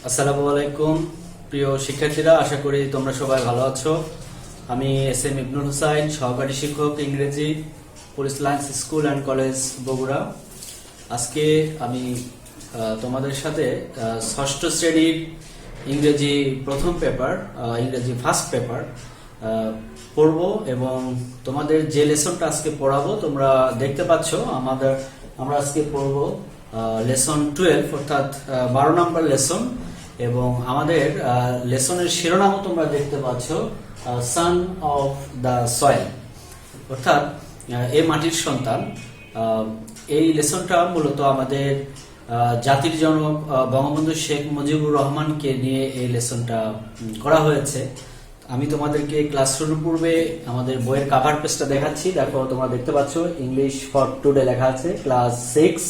আসসালামু আলাইকুম প্রিয় শিক্ষার্থীরা, আশা করি তোমরা সবাই ভালো আছো। আমি এস এম ইবনুল হুসাইন, সহকারী শিক্ষক Ingreji, police lines school and college Bogura. আজকে আমি তোমাদের সাথে ষষ্ঠ শ্রেণীর ইংরেজি প্রথম পেপার, ইংরেজি ফার্স্ট পেপার পড়ব এবং তোমাদের যে লেসনটা আজকে পড়াবো তোমরা দেখতে পাচ্ছ। আমরা আজকে পড়ব লেসন 12, অর্থাৎ 12 নম্বর লেসন, এবং আমাদের লেসনের শিরোনামও তোমরা দেখতে পাচ্ছ, সান অফ দ্য সয়েল, অর্থাৎ এ মাটির সন্তান। এই লেসনটা মূলত আমাদের জাতির জনক বঙ্গবন্ধু শেখ মুজিবুর রহমানকে নিয়ে এই লেসনটা করা হয়েছে। আমি তোমাদেরকে ক্লাস শুরুর পূর্বে আমাদের বইয়ের কাভার পেজটা দেখাচ্ছি। দেখো, তোমরা দেখতে পাচ্ছ ইংলিশ ফর টুডে লেখা আছে, ক্লাস 6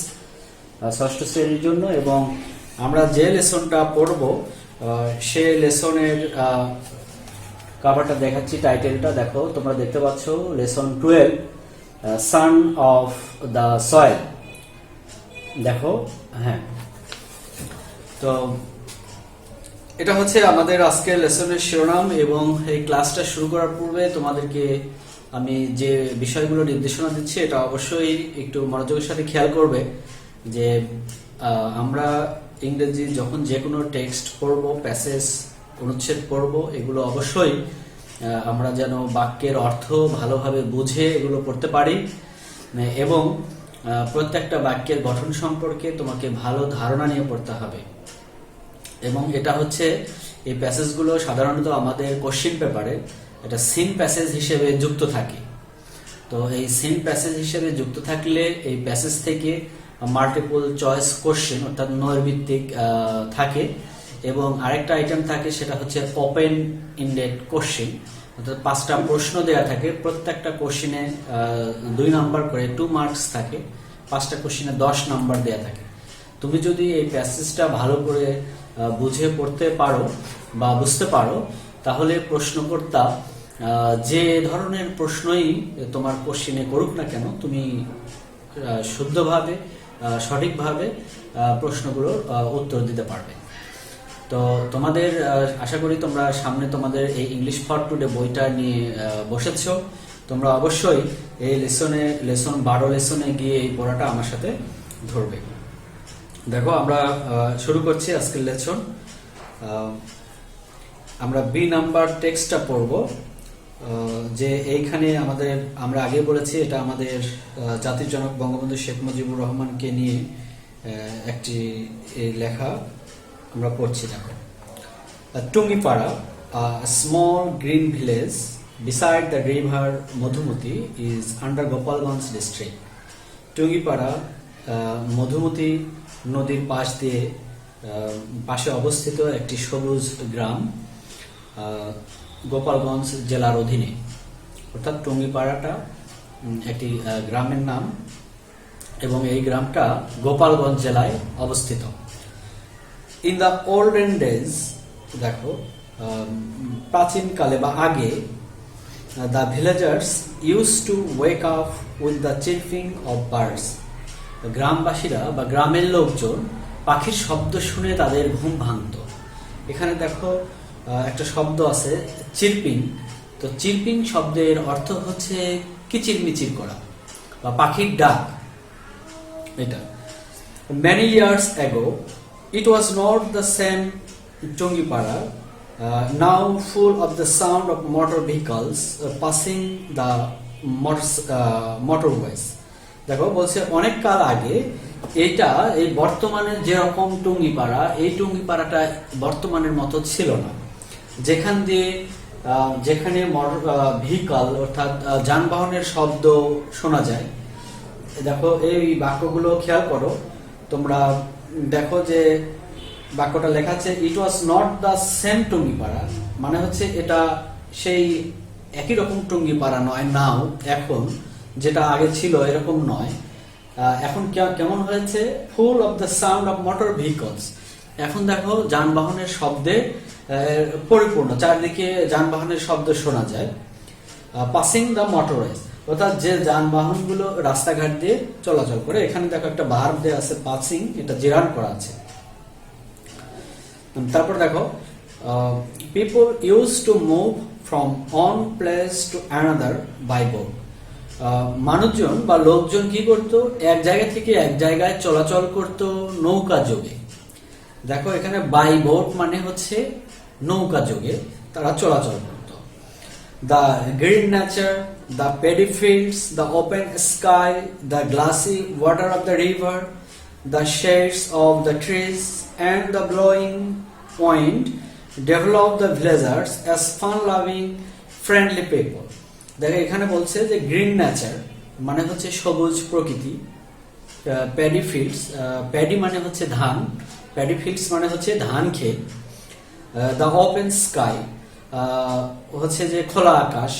ষষ্ঠ শ্রেণীর জন্য। এবং আমরা যে লেসনটা পড়ব সে লেসনের কাভারটা দেখাচ্ছি, টাইটেলটা দেখো, তোমরা দেখতে পাচ্ছ lesson 12, son of the soil. দেখো, হ্যাঁ, তো এটা হচ্ছে আমাদের আজকের লেসনের শিরোনাম। এবং এই ক্লাসটা শুরু করার পূর্বে তোমাদেরকে আমি যে বিষয়গুলো নির্দেশনা দিচ্ছি এটা অবশ্যই একটু মনোযোগের সাথে খেয়াল করবে যে আমরা ইংরেজি যখন যে কোনো টেক্সট পড়ব, প্যাসেজ, অনুচ্ছেদ পড়ব, এগুলো অবশ্যই আমরা যেন বাক্যের অর্থ ভালোভাবে বুঝে এগুলো পড়তে পারি এবং প্রত্যেকটা বাক্যের গঠন সম্পর্কে তোমাকে ভালো ধারণা নিয়ে পড়তে হবে। এবং এটা হচ্ছে, এই প্যাসেজগুলো সাধারণত আমাদের কোশ্চেন পেপারে এটা সিন প্যাসেজ হিসেবে যুক্ত থাকে। তো এই সিন প্যাসেজ হিসেবে যুক্ত থাকলে এই প্যাসেজ থেকে মাল্টিপল চয়েস কোশ্চেন, অর্থাৎ নৈর্ভিত্তিক থাকে। এবং আরেকটা আইটেম থাকে, সেটা হচ্ছে ওপেন ইন্ডেড কোশ্চেন, অর্থাৎ 5টা প্রশ্ন দেওয়া থাকে। প্রত্যেকটা কোশ্চেনে 2 নাম্বার করে 2 মার্কস থাকে, 5টা কোশ্চেনে 10 নাম্বার দেওয়া থাকে। তুমি যদি এই প্যাসেজটা ভালো করে বুঝে পড়তে পারো বা বুঝতে পারো, তাহলে প্রশ্নকর্তা যে ধরনের প্রশ্নই তোমার কোশ্চেনে করুক না কেন, তুমি শুদ্ধভাবে, সঠিকভাবে প্রশ্নগুলোর উত্তর দিতে পারবে। তো তোমাদের আশা করি তোমরা সামনে তোমাদের এই ইংলিশ ফর টুডে বইটা নিয়ে বসেছ। তোমরা অবশ্যই এই লেসন 12 লেসনে গিয়ে এই পড়াটা আমার সাথে ধরবে। দেখো, আমরা শুরু করছি আজকের লেসন। আমরা বি নাম্বার টেক্সটটা পড়ব। যে এইখানে আমরা আগে বলেছি, এটা আমাদের জাতির জনক বঙ্গবন্ধু শেখ মুজিবুর রহমানকে নিয়ে একটি লেখা আমরা পড়ছি। দেখো, Tungipara, small green village beside the river Madhumati is under Gopalganj district. Tungipara Madhumati নদীর পাশে অবস্থিত একটি সবুজ গ্রাম, গোপালগঞ্জ জেলার অধীনে। অর্থাৎ টুঙ্গিপাড়াটা একটি গ্রামের নাম এবং এই গ্রামটা গোপালগঞ্জ জেলায় অবস্থিত। ইন দ্য ওল্ডেন ডেজ, দেখো, প্রাচীনকালে বা আগে, the villagers used to wake up with the chirping of birds. গ্রামবাসীরা বা গ্রামের লোকজন পাখির শব্দ শুনে তাদের ঘুম ভাঙত। এখানে দেখো একটা শব্দ আছে, চিরপিং। তো চিরপিং শব্দের অর্থ হচ্ছে কিচিরমিচির করা বা পাখির ডাক। এটা many years ago it was not the same Tungipara, now full of the sound of motor vehicles passing the motorways. দেখো, বলছে অনেক কাল আগে এইটা, এই বর্তমানের যেরকম টুঙ্গিপাড়া, এই টুঙ্গিপাড়াটা বর্তমানের মতো ছিল না, যেখানে ভেহিকল অর্থাৎ যানবাহনের শব্দ শোনা যায়। দেখো, এই বাক্যগুলো খেয়াল করো তোমরা। দেখো যে বাক্যটা লেখা আছে, it was not the same Tungipara, মানে হচ্ছে এটা সেই একই রকম টুঙ্গিপাড়া নয়, নাও, এখন যেটা আগে ছিল এরকম নয়। এখন কেমন হয়েছে, full of the sound of motor vehicles. এখন দেখো যানবাহনের শব্দে পরিপূর্ণ, চারদিকে যানবাহনের শব্দ শোনা যায়। পাসিং দ্য মোটরওয়েজ, অর্থাৎ যে যানবাহনগুলো রাস্তাঘাট দিয়ে চলাচল করে। এখানে দেখো একটা ভার্ব দেয়া আছে, পাসিং, এটা জেরান্ড করা আছে। তারপর দেখো, people use to move from one place to another by boat. মানুষজন বা লোকজন কি করতো, এক জায়গা থেকে এক জায়গায় চলাচল করতো নৌকা যোগে। দেখো এখানে বাই বোট মানে হচ্ছে নৌকা যোগে তারা চলাচল করত। The green nature, the paddy fields, the open sky, the glassy water of the river, the shades of the trees and the glowing point develop the villagers as fun loving friendly people. দেখো এখানে বলছে যে green nature মানে হচ্ছে সবুজ প্রকৃতি, paddy fields, paddy মানে হচ্ছে ধান, প্যাডি ফিল্ডস মানে হচ্ছে ধান ক্ষেত, দ্য ওপেন স্কাই হচ্ছে যে খোলা আকাশ,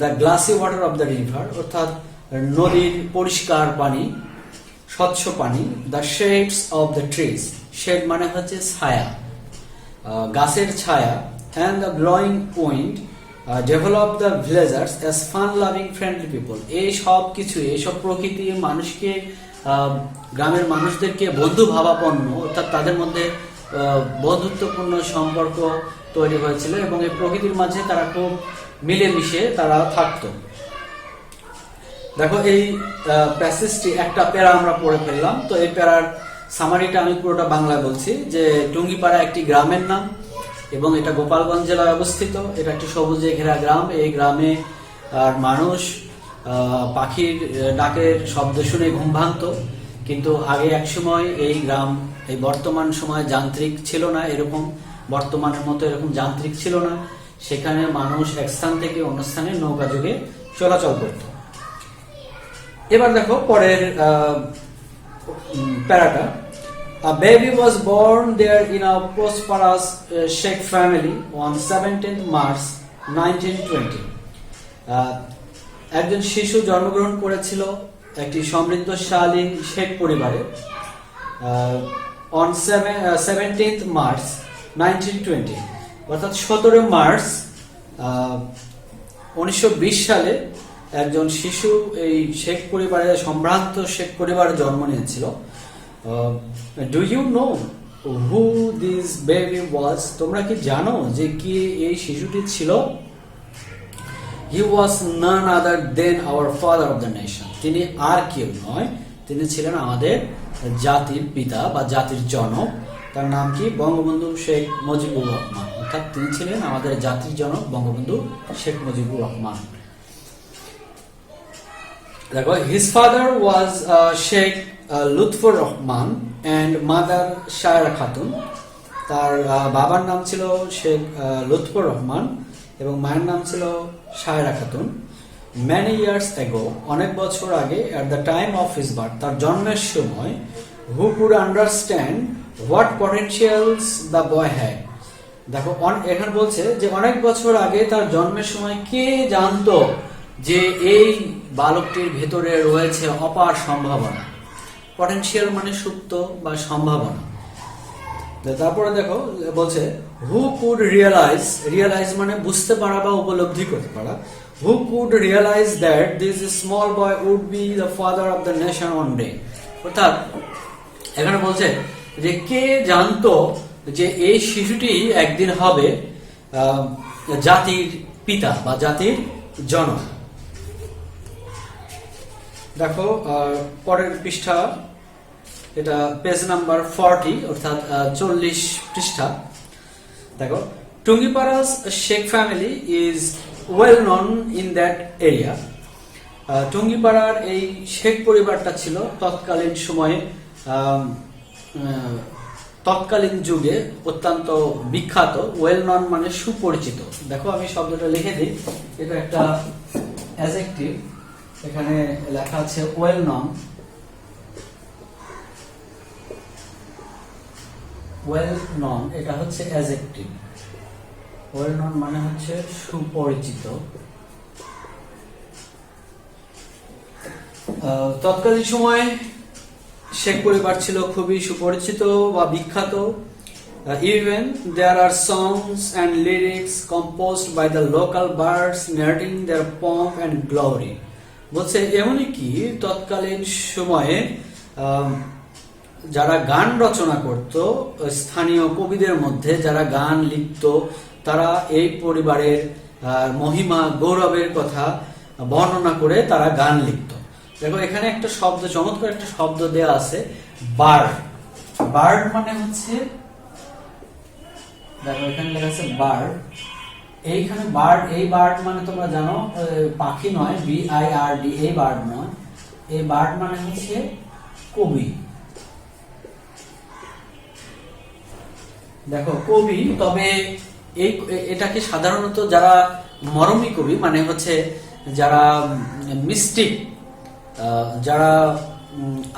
the glassy water of the river অর্থাৎ নদীর পরিষ্কার পানি, স্বচ্ছ পানি, the shades of the trees, shade মানে হচ্ছে ছায়া, গাছের ছায়া, and the glowing point develop the villagers as fun loving friendly people. এই সব কিছু, এইসব প্রকৃতি মানুষকে, গ্রামের মানুষদেরকে বন্ধু ভাবাপন্ন অর্থাৎ তাদের মধ্যে বন্ধুত্বপূর্ণ সম্পর্ক তৈরি হয়েছিল এবং এই প্রকৃতির মাঝে তারা খুব মিলেমিশে তারা থাকতো। দেখো এই প্যাসেজটি একটা প্যারা আমরা পড়ে ফেললাম। তো এই প্যারার সামারিটা আমি পুরোটা বাংলায় বলছি যে টুঙ্গিপাড়া একটি গ্রামের নাম এবং এটা গোপালগঞ্জ জেলায় অবস্থিত। এটা একটি সবুজে ঘেরা গ্রাম। এই গ্রামে আর মানুষ পাখির ডাকের শব্দ শুনে ঘুম ভাঙতো, কিন্তু আগে এক সময় এই গ্রাম, এই বর্তমান সময় যান্ত্রিক ছিল না, এরকম বর্তমানের মতো এরকম যান্ত্রিক ছিল না, সেখানে মানুষ এক স্থান থেকে অন্য স্থানে নৌকা যোগে চলাচল করত। এবার দেখো পরের প্যারাটা, a baby was born there in a prosperous Sheikh family on 17th March 1920. একজন শিশু জন্মগ্রহণ করেছিল একটি সমৃদ্ধশালী শেখ পরিবারে on 17th March 1920, অর্থাৎ 17 মার্চ 1920 সালে একজন শিশু এই শেখ পরিবারে, সম্ভ্রান্ত শেখ পরিবারে জন্ম নিয়েছিল। Do you know who this baby was? তোমরা কি জানো যে কি এই শিশুটি ছিল? He was none other than our father of the nation. তিনি আর কেউ নয়, তিনি ছিলেন আমাদের জাতির পিতা বা জাতির জনক। তার নাম কি? বঙ্গবন্ধু শেখ মুজিবুর রহমান। অর্থাৎ তিনি ছিলেন আমাদের জাতির জনক বঙ্গবন্ধু শেখ মুজিবুর রহমান। দেখো, his father was Sheikh Lutfur Rahman and mother Shaira Khatun. তার বাবার নাম ছিল শেখ লুৎফর রহমান এবং মায়ের নাম ছিল Shayara Khatun. Many years ago, অনেক বছর আগে, at the time of his birth, তার জন্মের সময়, who could understand what potentials the boy had. দেখো এখানে বলছে যে অনেক বছর আগে তার জন্মের সময় কে জানতো যে এই বালকটির ভেতরে রয়েছে অপার সম্ভাবনা। পটেনশিয়াল মানে সুপ্ত বা সম্ভাবনা। তারপরে দেখো বলছে হু কুড রিয়েলাইজ, রিয়েলাইজ মানে বুঝতে পারা বা উপলব্ধি করতে পারা। Who could realise that this small boy would be the father of the nation one day. অর্থাৎ এখানে বলছে যে কে জানতো যে এই শিশুটি একদিন হবে জাতির পিতা বা জাতির জনক। দেখো পরের পৃষ্ঠা, এটা পেজ নাম্বার 40 অর্থাৎ 40 পৃষ্ঠা। দেখো, Tungipara's Sheikh family is well known in that area. টুঙ্গিপাড়ার এই শেখ পরিবারটা ছিল তৎকালীন সময়ে, তৎকালীন যুগে অত্যন্ত বিখ্যাত। ওয়েল নন মানে সুপরিচিত। দেখো আমি শব্দটা লিখে দিই, এটা একটা অ্যাডজেক্টিভ, এখানে লেখা আছে ওয়েল নন। ওয়েল নন এটা হচ্ছে অ্যাডজেক্টিভ। ওয়েল নন মানে হচ্ছে সুপরিচিত। তৎকালীন সময়ে শেখ পরিবার ছিল খুবই সুপরিচিত বা বিখ্যাত। Even there are songs and lyrics composed by the local bards narrating their pomp and glory. বলছে এমনই কি তৎকালীন সময়ে যারা গান রচনা করত, স্থানীয় কবিদের মধ্যে যারা গান লিখত, তারা এই পরিবারের মহিমা গৌরবের কথা বর্ণনা করে তারা গান লিখত। দেখো এখানে একটা শব্দ, চমৎকার একটা শব্দ দেয়া আছে, বার্ড। বার্ড মানে হচ্ছে, দেখো এখানে লেখা আছে বার্ড। এইখানে বার্ড, এই বার্ড মানে তোমরা জানো পাখি নয়, BIRD, এই বার্ড নয়। এই বার্ড মানে হচ্ছে কবি। দেখো কবি, তবে এটাকে সাধারণত যারা মরমী কবি, মানে হচ্ছে যারা মিস্টিক, যারা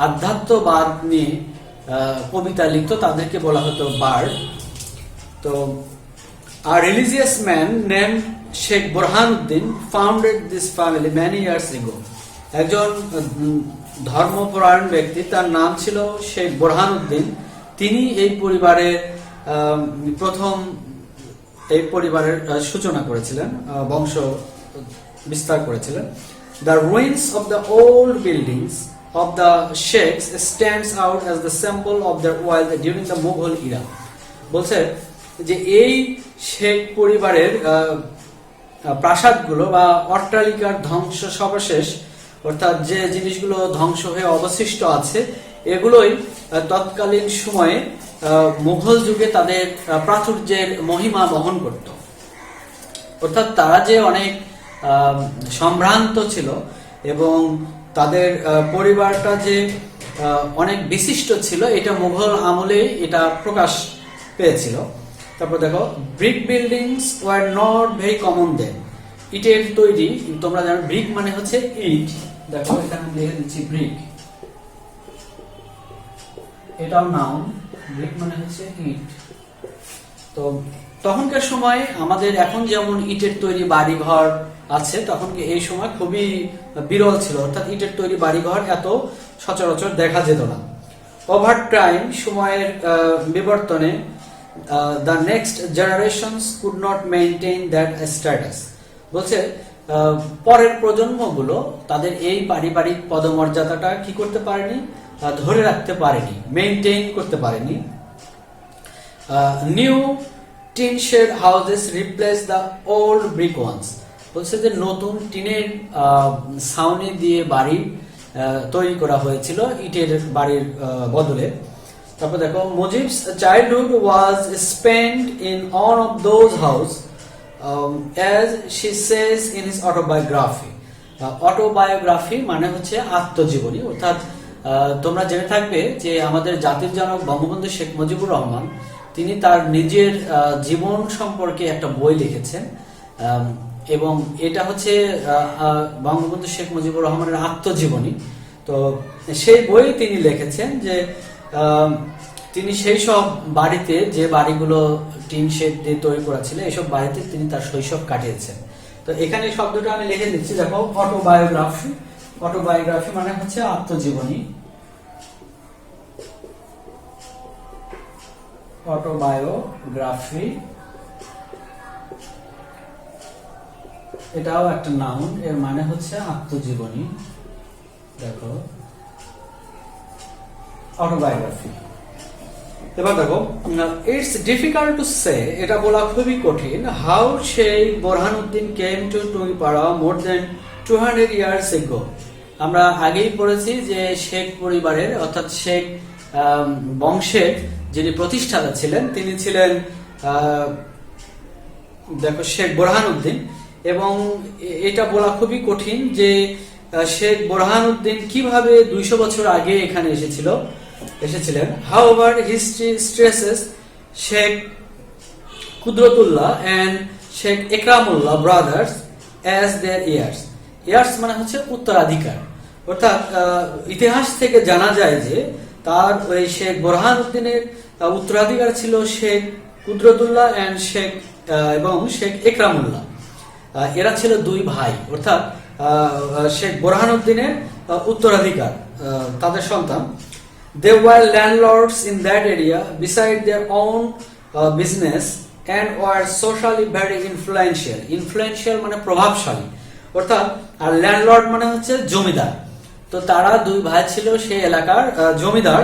আধ্যাত্মবাদ নিয়ে কবিতা লিখত, তাদেরকে বলা হতো বার্ড। তো a religious man named Sheikh Burhanuddin founded this family many years ago. একজন ধর্মপরায়ণ ব্যক্তি, তার নাম ছিল শেখ বোরহানুদ্দিন। তিনি এই পরিবারের সূচনা করেছিলেন, বংশ বিস্তার করেছিলেন। The ruins of the old buildings of the sheikhs stands out as the symbol of their wealth during the Mughal era. বলছে যে এই শেখ পরিবারের প্রাসাদগুলো বা অট্টালিকার ধ্বংস সর্বশেষ, অর্থাৎ যে জিনিসগুলো ধ্বংস হয়ে অবশিষ্ট আছে, এগুলোই তৎকালীন সময়ে মুঘল যুগে তাদের প্রাচুর্যের মহিমা বহন করত। অর্থাৎ তারা যে অনেক সম্ভ্রান্ত ছিল এবং তাদের পরিবারটা যে অনেক বিশিষ্ট ছিল, এটা মুঘল আমলেই এটা প্রকাশ পেয়েছিল। তারপর দেখো, brick buildings were not very common then. ইটের তৈরি, তোমরা জানো ব্রিক মানে হচ্ছে ইট। দেখো এখানে লিখে দিচ্ছি ব্রিক, এটাও নাউন। ব্রিক মানে হচ্ছে ইট। তো তখনকার সময় আমাদের এখন যেমন ইটের তৈরি বাড়ি ঘর আছে, তখন এই সময় খুবই বিরল ছিল, অর্থাৎ ইটের তৈরি বাড়ি ঘর এত সচরাচর দেখা যেত না। ওভার টাইম, সময়ের বিবর্তনে, the next generations could not maintain that status. বলছে পরের প্রজন্মগুলো তাদের এই পারিবারিক পদমর্যাদাটা কি করতে পারেনি, ধরে রাখতে পারেনি, মেইনটেইন করতে পারেনি। New tin shed houses replace the old brick ones. বলছে যে নতুন টিনের ছাউনি দিয়ে বাড়ি তৈরি করা হয়েছিল ইটের বাড়ির বদলে। তারপর দেখো, Mujib's childhood was spent in one of those house as she says in his autobiography. Autobiography মানে হচ্ছে আত্মজীবনী, অর্থাৎ তোমরা জেনে থাকবে যে আমাদের জাতির জনক বঙ্গবন্ধু শেখ মুজিবুর রহমান, তিনি তার নিজের জীবন সম্পর্কে একটা বই লিখেছেন, এবং এটা হচ্ছে বঙ্গবন্ধু শেখ মুজিবুর রহমানের আত্মজীবনী। তো সেই বই তিনি লিখেছেন যে তিনি সেই সব বাড়িতে, যে বাড়িগুলো টিন শেড দিয়ে তৈরি করা ছিল, এইসব বাড়িতে তিনি তার শৈশব কাটিয়েছেন। তো এখানে শব্দটা আমি লিখে দিচ্ছি, দেখো অটোবায়োগ্রাফি। অটোবায়োগ্রাফি মানে হচ্ছে আত্মজীবনী। অটোবায়োগ্রাফি এটাও একটা নাউন, এর মানে হচ্ছে আত্মজীবনী। দেখো অটোবায়োগ্রাফি। এবার দেখো, ইটস ডিফিকাল্ট টু সে, এটা বলা খুবই কঠিন, how Sheikh Borhanuddin came to Tungipara more than 200 years ago। আমরা আগেই পড়েছি যে শেখ পরিবারের, অর্থাৎ শেখ বংশের যিনি প্রতিষ্ঠাতা ছিলেন, তিনি ছিলেন দেখো শেখ বোরহানুদ্দিন। এবং এটা বলা খুবই কঠিন যে শেখ বোরহানুদ্দিন কিভাবে 200 বছর আগে এখানে এসেছিলেন। However, history stresses Sheikh Qudratullah and Sheikh Ikramullah brothers as their heirs. Heirs মানে হচ্ছে উত্তরাধিকার, অর্থাৎ ইতিহাস থেকে জানা যায় যে তার ওই শেখ বোরহানুদ্দিনের উত্তরাধিকার ছিল শেখ কুদরতুল্লাহ এন্ড শেখ এবং শেখ ইকরামুল্লাহ। এরা ছিল দুই ভাই, অর্থাৎ শেখ বোরহানুদ্দিনের উত্তরাধিকার, তাদের সন্তান। They were landlords in that area beside their own business and were socially very influential. Influential মানে প্রভাবশালী, অর্থাৎ আর ল্যান্ডলর্ড মানে হচ্ছে জমিদার। তো তারা দুই ভাই ছিল সেই এলাকার জমিদার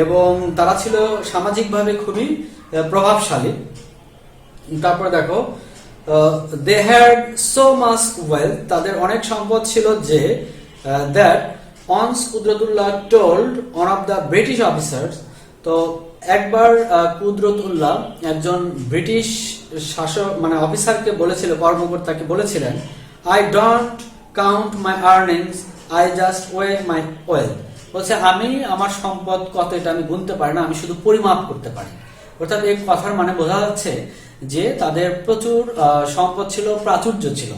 এবং তারা ছিল সামাজিকভাবে খুবই প্রভাবশালী। তারপর দেখো they had so much wealth, তাদের অনেক সম্পদ ছিল যে that once Kudratullah told one of the British officers. তো একবার কুদরতুল্লাহ একজন ব্রিটিশ শাসক মানে অফিসারকে বলেছিল, কর্মকর্তাকে বলেছিলেন, I don't count my earnings, I just way my wealth. বলছে আমি আমার সম্পদ কত এটা আমি গুনতে পারি না, আমি শুধু পরিমাপ করতে পারি। অর্থাৎ এই কথার মানে বোঝা যাচ্ছে যে তাদের প্রচুর সম্পদ ছিল, প্রাচুর্য ছিল।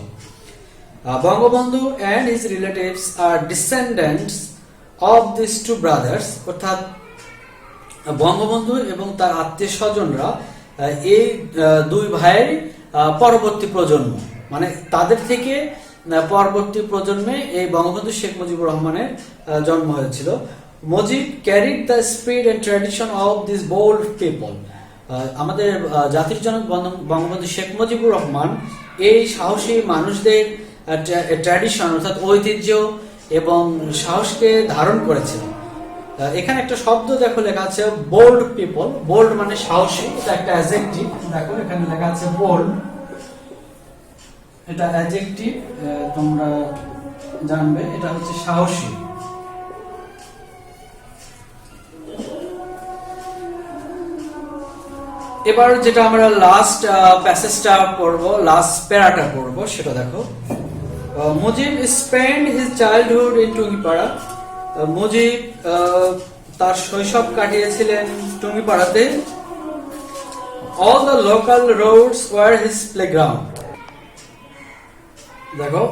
Bangabandhu and his relatives are descendants of these two brothers, অর্থাৎ বঙ্গবন্ধু এবং তার আত্মীয় স্বজনরা এই দুই ভাইয়ের পরবর্তী প্রজন্ম, মানে তাদের থেকে পরবর্তী প্রজন্মে এই বঙ্গবন্ধু শেখ মুজিবুর রহমানের জন্ম হয়েছিল। Mujib carried the spirit and tradition of this bold people. আমাদের জাতির জনক বঙ্গবন্ধু শেখ মুজিবুর রহমান এই সাহসী মানুষদের ট্র্যাডিশন অর্থাৎ ঐতিহ্য এবং সাহসকে ধারণ করেছিল। এখানে একটা শব্দ দেখো লেখা আছে বোল্ড পিপল। বোল্ড মানে সাহসী, এটা একটা অ্যাডজেক্টিভ। দেখো এখানে লেখা আছে বোল্ড, এটা অ্যাডজেক্টিভ, তোমরা জানবে এটা হচ্ছে সাহসী। এবার যেটা আমরা লাস্ট প্যাসেজটা পড়বো, লাস্ট প্যারাটা পড়বো, সেটা দেখো। Mujib spend his childhood in Tungipara. Mujib তার শৈশব কাটিয়েছিলেন টুঙ্গিপাড়াতে। All the local roads were his playground. দেখো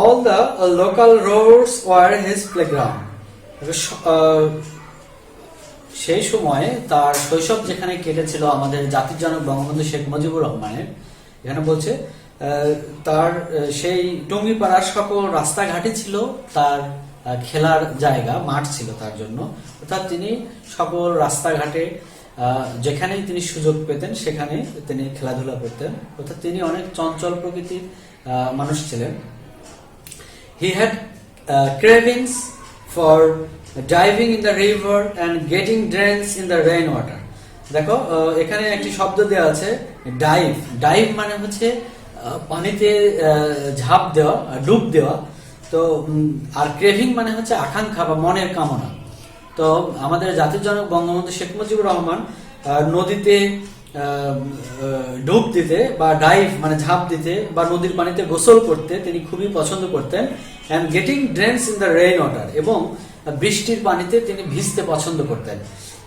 all the local roads were his playground. সেই সময়ে তার শৈশব যেখানে কেটেছিল আমাদের জাতির জনক বঙ্গবন্ধু শেখ মুজিবুর রহমানের, এখানে বলছে তার সেই টুঙ্গিপাড়ার সকল রাস্তাঘাটই ছিল তার খেলার জায়গা, মাঠ ছিল তার জন্য। অর্থাৎ তিনি সকল রাস্তাঘাটে যেখানেই তিনি সুযোগ পেতেন সেখানে তিনি খেলাধুলা করতেন। অর্থাৎ তিনি অনেক চঞ্চল প্রকৃতির মানুষ ছিলেন। He had cravings for diving in the river and getting drains in the rain water. দেখো এখানে একটি শব্দ দেওয়া আছে ডাইভ। ডাইভ মানে হচ্ছে পানিতে ঝাঁপ দেওয়া, ডুব দেওয়া। তো আর ক্রেভিং মানে হচ্ছে আকাঙ্ক্ষা বা মনের কামনা। তো আমাদের জাতির জনক বঙ্গবন্ধু শেখ মুজিবুর রহমান নদীতে ডুব দিতে বা ডাইভ মানে ঝাঁপ দিতে বা নদীর পানিতে গোসল করতে তিনি খুবই পছন্দ করতেন। And getting drains in the rain water, এবং বৃষ্টির পানিতে তিনি ভিজতে পছন্দ করতেন।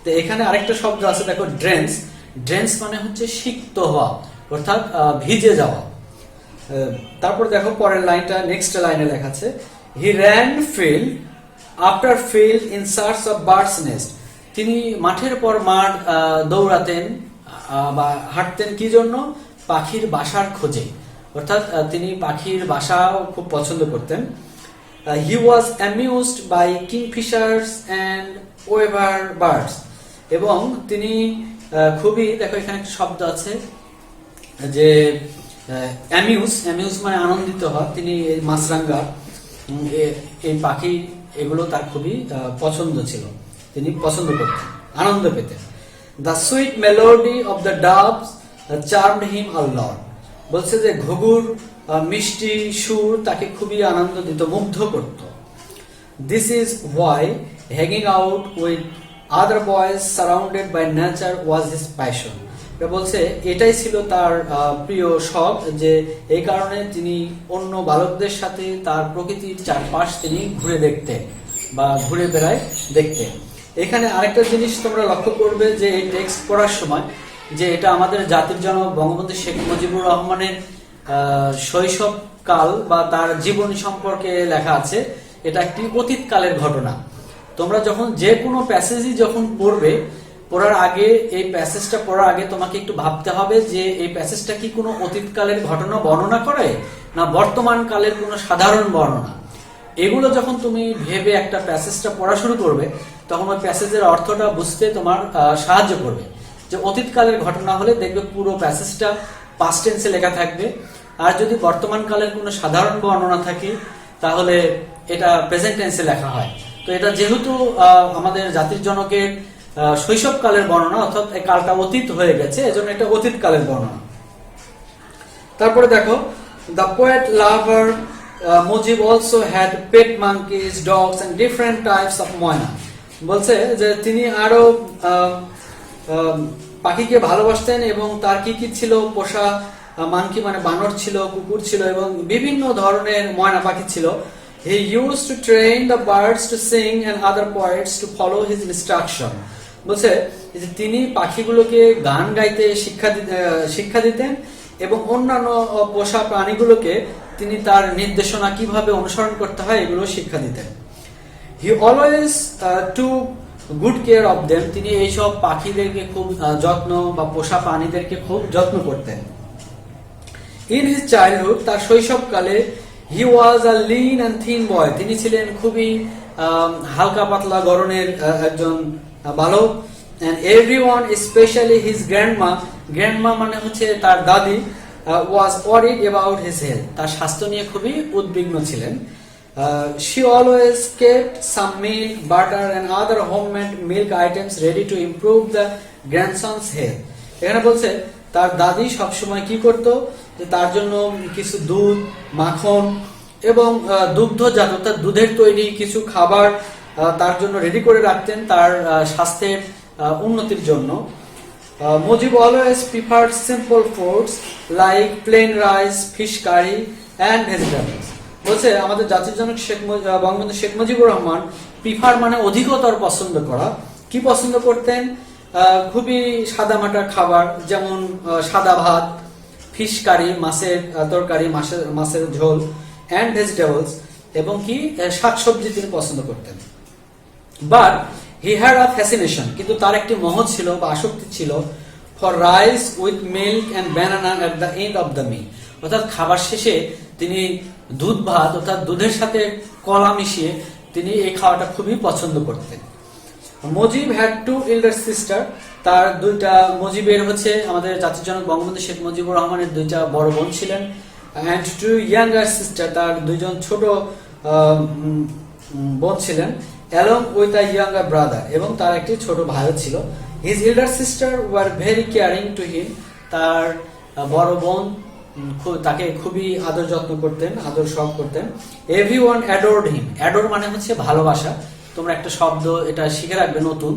তো এখানে আরেকটা শব্দ আছে দেখো ড্রেন্স। ড্রেন্স মানে হচ্ছে সিক্ত হওয়া, অর্থাৎ ভিজে যাওয়া। তারপর দেখো পরের লাইনটা, নেক্সট লাইনে লেখা আছে he ran field after field in search of birds nest. তিনি মাঠের পর মাঠ দৌড়াতেন বা হাঁটতেন কি জন্য? পাখির বাসার খোঁজে। অর্থাৎ তিনি পাখির বাসাও খুব পছন্দ করতেন। He was amused by kingfishers and weaver birds, এবং তিনি খুবই, দেখো এখানে একটা শব্দ আছে যে অ্যামিউজ। অ্যামিউজ মানে আনন্দিত হওয়া। তিনি এই মাছরাঙ্গা, এই পাখি, এগুলো তার খুবই পছন্দ ছিল, তিনি পছন্দ করতেন, আনন্দ পেতেন। The sweet melody of the doves charmed him a lot. বলছে যে ঘুঘুর মিষ্টি সুর তাকে খুবই আনন্দ দিত, মুগ্ধ করত। This is why hanging out with other boys surrounded by nature was his passion. বলছে এটাই ছিল তার প্রিয় শখ, যে এই কারণে তিনি অন্য বালকদের সাথে তার প্রকৃতির চারপাশ তিনি ঘুরে দেখতেন বা ঘুরে বেড়ায় দেখতেন। এখানে আরেকটা জিনিস তোমরা লক্ষ্য করবে যে এই টেক্সট পড়ার সময়, যে এটা আমাদের জাতির জনক বঙ্গবন্ধু শেখ মুজিবুর রহমানের শৈশবকাল বা তার জীবনী সম্পর্কে লেখা আছে। এটা একটি অতীতকালের ঘটনা। তোমরা যখন যে কোনো প্যাসেজই যখন পড়বে, পড়ার আগে, এই প্যাসেজটা পড়ার আগে তোমাকে একটু ভাবতে হবে যে এই প্যাসেজটা কি কোনো অতীতকালের ঘটনা বর্ণনা করে না বর্তমান কালের কোনো সাধারণ বর্ণনা। এগুলো যখন তুমি ভেবে একটা প্যাসেজটা পড়া শুরু করবে, তখন ওই প্যাসেজের অর্থটা বুঝতে তোমার সাহায্য করবে। যে অতীতকালের ঘটনা হলে দেখবে পুরো প্যাসেজটা পাস্ট টেন্সে লেখা থাকবে, আর যদি বর্তমান কালের কোনো সাধারণ বর্ণনা থাকে তাহলে এটা প্রেজেন্ট টেন্সে লেখা হয়। তো এটা যেহেতু আমাদের জাতির জনকের শৈশবকালের বর্ণনা, অর্থাৎ এই কালটা অতীত হয়ে গেছে, এজন্য এটা অতীত কালের বর্ণনা। তারপরে দেখো, the poet lover Mujib also had pet monkeys, dogs and different types of myna. বলছে যে তিনি আরো পাখিকে ভালোবাসতেন এবং তার কি কি ছিল, পোষা মাঙ্কি মানে বানর ছিল, কুকুর ছিল এবং বিভিন্ন ধরনের ময়না পাখি ছিল। He used to train the birds to sing and other poets to follow his instruction. বলছে যে তিনি পাখিগুলোকে গান গাইতে শিক্ষা দিতেন এবং অন্যান্য পোষা প্রাণীগুলোকে তিনি তার নির্দেশনা কিভাবে অনুসরণ করতে হয় এগুলো শিক্ষা দিতেন। He always took good care of them. তিনি এইসব পাখিদেরকে খুব যত্ন বা পোষা প্রাণীদেরকে খুব যত্ন করতেন। In his childhood, তার শৈশবকালে, he was a lean and thin boy. তিনি ছিলেন খুবই হালকা পাতলা গড়নের একজন বালক। And everyone, especially his grandma মানে হচ্ছে তার দাদি, was worried about his health. তার স্বাস্থ্য নিয়ে খুবই উদ্বিগ্ন ছিলেন। She always kept some milk, butter and other homemade milk items ready to improve the grandson's health. এখানে বলছে তার দাদি সবসময় কি করতো, যে তার জন্য কিছু দুধ, মাখন এবং দুগ্ধজাত অর্থাৎ দুধের তৈরি কিছু খাবার তার জন্য রেডি করে রাখতেন তার স্বাস্থ্যের উন্নতির জন্য। Mujib always preferred simple foods like plain rice, fish curry and vegetables. বলছে আমাদের জাতির জনক বঙ্গবন্ধু শেখ মুজিবুর রহমান প্রিফার মানে অধিকতর পছন্দ করা, কি পছন্দ করতেন, খুবই সাদামাটা খাবার, যেমন সাদা ভাত, ফিশ কারি মাছের তরকারি, মাছের ঝোল, অ্যান্ড ভেজিটেবলস এবং কি শাকসবজি তিনি পছন্দ করতেন। But he had a fascination, কিন্তু তার একটি মোহ ছিল বা আসক্তি ছিল, for rice with milk and banana at the end of the meal. অর্থাৎ খাবার শেষে তিনি দুধ ভাত অর্থাৎ দুধের সাথে কলা মিশিয়ে তিনি এই খাওয়াটা খুবই পছন্দ করতেন। Mujib had to elder sister, তার দুইটা, মুজিবের হচ্ছে আমাদের জাতির জনক বঙ্গবন্ধু শেখ মুজিবুর রহমানের দুইটা বড় বোন ছিলেন, অ্যান্ড টু ইয়াঙ্গার সিস্টার, তার দুইজন ছোট বোন ছিলেন, along with a younger brother, এবং তার একটি ছোট ভাইও ছিল। His elder sister were very caring to him, তার বড় বোন তাকে খুবই আদর যত্ন করতেন, আদর সব করতেন। এভরিওয়ান অ্যাডোরড হিম, অ্যাডোর মানে হচ্ছে ভালোবাসা, তোমরা একটা শব্দ এটা শিখে রাখবে নতুন,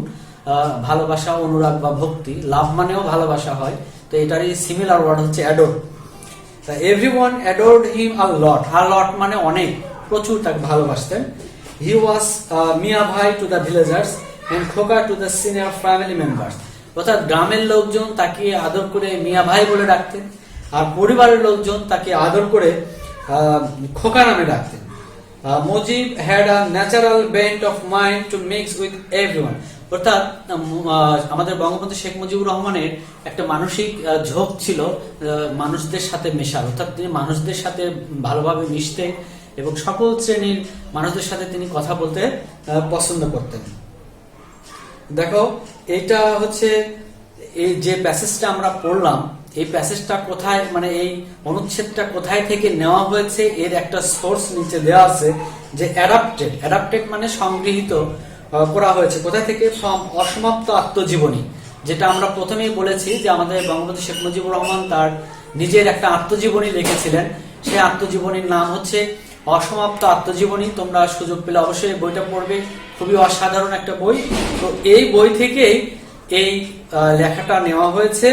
ভালোবাসা, অনুরাগ বা ভক্তি, লাভ মানেও ভালোবাসা হয়, তো এটারই সিমিলার ওয়ার্ড হচ্ছে অ্যাডোর। এভরিওয়ান অ্যাডোরড হিম আ লট, আ লট মানে অনেক, প্রচুর তাকে ভালোবাসতেন। হি ওয়াজ মিয়া ভাই টু দ্য ভিলেজার্স এন্ড খোকা to the senior family members, অর্থাৎ গ্রামের লোকজন তাকে আদর করে মিয়া ভাই বলে ডাকতেন, আর পরিবারের লোকজন তাকে আদর করে খোকা নামে ডাকতেন। Mujib had a natural bent of mind to mix with everyone, অর্থাৎ আমাদের বঙ্গবন্ধু শেখ মুজিবুর রহমানের একটা মানসিক ঝোঁক ছিল মানুষদের সাথে মেশার, অর্থাৎ তিনি মানুষদের সাথে ভালোভাবে মিশতেন এবং সকল শ্রেণীর মানুষদের সাথে তিনি কথা বলতে পছন্দ করতেন। দেখো এইটা হচ্ছে এই যে প্যাসেজটা আমরা পড়লাম, এই প্যাসেজটা কোথায়, মানে এই অনুচ্ছেদটা কোথায় থেকে নেওয়া হয়েছে এর একটা সোর্স নিচে দেওয়া আছে, যে অ্যাডাপ্টেড মানে সংগৃহীত করা হয়েছে কোথা থেকে, ফ্রম অসমাপ্ত আত্মজীবনী, যেটা আমরা প্রথমেই বলেছি যে আমাদের বঙ্গবন্ধু শেখ মুজিবুর রহমান তার নিজের একটা আত্মজীবনী লিখেছিলেন, সেই আত্মজীবনীর নাম হচ্ছে অসমাপ্ত আত্মজীবনী। তোমরা সুযোগ পেলে অবশ্যই বইটা পড়বে, খুবই অসাধারণ একটা বই। তো এই বই থেকেই এই লেখাটা নেওয়া হয়েছে।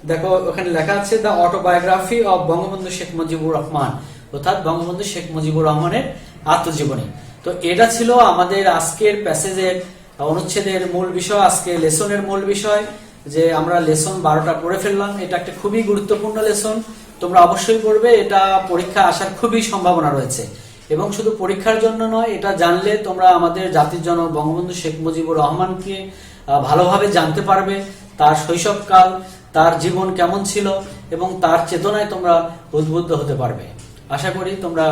দেখো ওখানে লেখা আছে the autobiography of Bangabandhu Sheikh Mujibur Rahman, অর্থাৎ বঙ্গবন্ধু শেখ মুজিবুর রহমানের আত্মজীবনী। তো এটা ছিল আমাদের আজকের প্যাসেজের অনুচ্ছেদের মূল বিষয়, আজকে লেসনের মূল বিষয়, যে আমরা লেসন 12টা পড়ে ফেললাম। এটা একটা খুবই গুরুত্বপূর্ণ লেসন, তোমরা অবশ্যই পড়বে, এটা পরীক্ষা আসার খুবই সম্ভাবনা রয়েছে। এবং শুধু পরীক্ষার জন্য নয়, এটা জানলে তোমরা আমাদের জাতির জনক বঙ্গবন্ধু শেখ মুজিবুর রহমানকে ভালোভাবে জানতে পারবে, তার শৈশবকাল, তার জীবন কেমন ছিল এবং তার চেতনায় তোমরা উদ্বুদ্ধ হতে পারবে। আশা করি তোমরা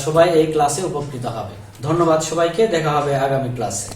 সবাই এই ক্লাসে উপকৃত হবে। ধন্যবাদ সবাইকে, দেখা হবে আগামী ক্লাসে।